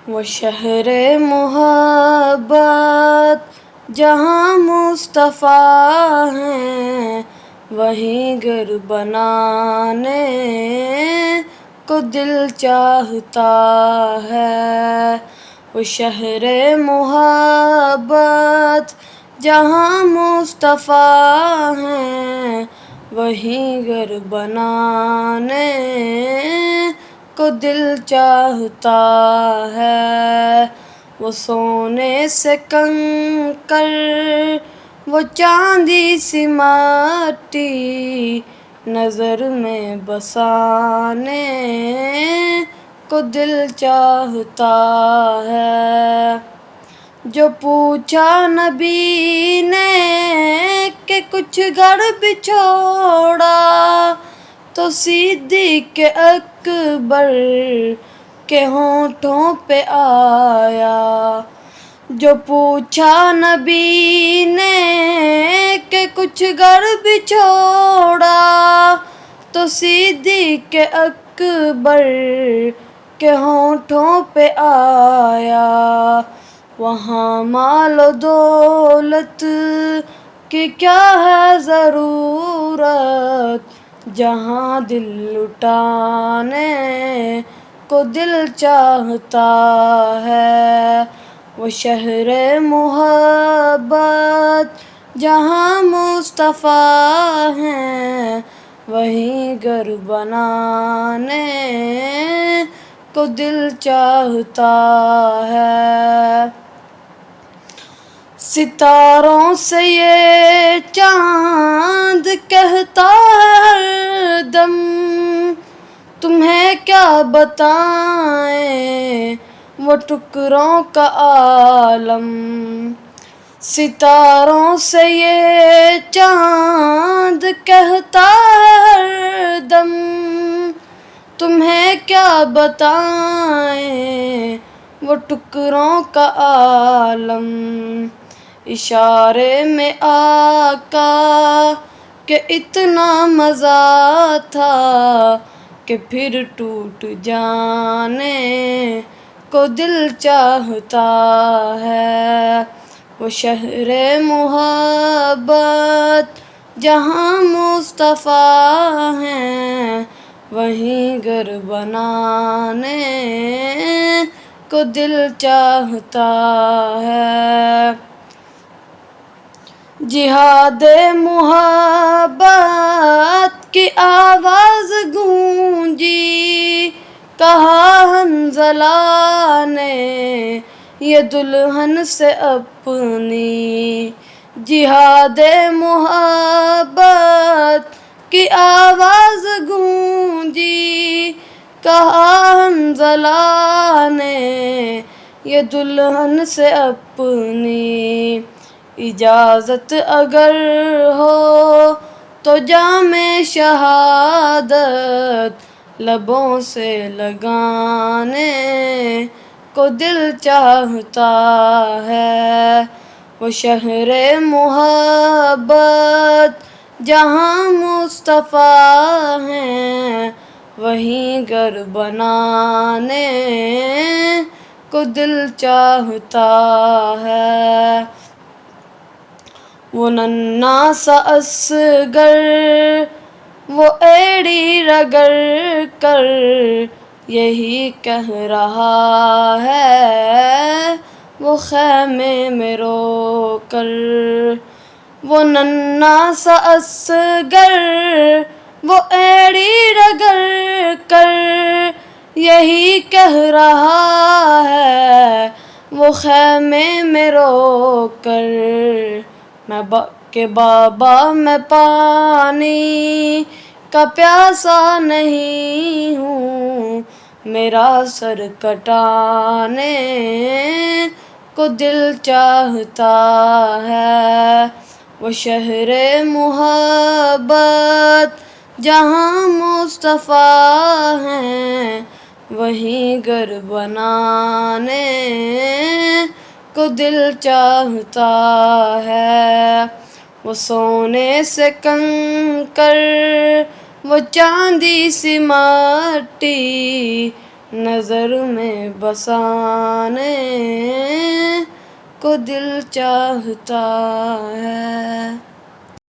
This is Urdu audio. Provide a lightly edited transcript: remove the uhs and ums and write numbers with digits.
وہ شہر محبت جہاں مصطفیٰ ہیں، وہیں گھر بنانے کو دل چاہتا ہے۔ وہ شہر محبت جہاں مصطفیٰ ہیں، وہیں گھر بنانے کو دل چاہتا ہے۔ وہ سونے سے کنکر، وہ چاندی سی مٹی، نظر میں بسانے کو دل چاہتا ہے۔ جو پوچھا نبی نے کہ کچھ گھر بھی چھوڑا، تو صدیق اکبر کے ہونٹوں پہ آیا۔ جو پوچھا نبی نے کہ کچھ گھر بھی چھوڑا، تو صدیق اکبر کے ہونٹوں پہ آیا۔ وہاں مال و دولت کی کیا ہے ضرورت، جہاں دل لٹانے کو دل چاہتا ہے۔ وہ شہر محبت جہاں مصطفیٰ ہیں، وہیں گھر بنانے کو دل چاہتا ہے۔ ستاروں سے یہ چاند کہتا ہے ہر دم، تمہیں کیا بتائیں وہ ٹکڑوں کا عالم۔ ستاروں سے یہ چاند کہتا ہے ہر دم، تمہیں کیا بتائیں وہ ٹکڑوں کا عالم۔ اشارے میں آقا کہ اتنا مزہ تھا کہ پھر ٹوٹ جانے کو دل چاہتا ہے۔ وہ شہر محبت جہاں مصطفیٰ ہیں، وہیں گھر بنانے کو دل چاہتا ہے۔ جہاد محبت کی آواز گونجی، کہا حنظلہ نے یہ دلہن سے اپنی۔ جہاد محبت کی آواز گونجی، کہا حنظلہ نے یہ دلہن سے اپنی۔ اجازت اگر ہو تو جام شہادت لبوں سے لگانے کو دل چاہتا ہے۔ وہ شہر محبت جہاں مصطفیٰ ہیں، وہیں گھر بنانے کو دل چاہتا ہے۔ وہ ننھا سا اصغر، وہ ایڑی رگڑ کر یہی کہہ رہا ہے وہ خیمے میں رو کر۔ وہ ننھا سا اصغر، وہ ایڑی رگڑ کر یہی کہہ رہا ہے وہ خیمے میں رو کر۔ کہ بابا میں پانی کا پیاسا نہیں ہوں، میرا سر کٹانے کو دل چاہتا ہے۔ وہ شہر محبت جہاں مصطفیٰ ہیں، وہیں گھر بنانے کو دل چاہتا ہے۔ وہ سونے سے کنکر، وہ چاندی سی مٹی، نظر میں بسانے کو دل چاہتا ہے.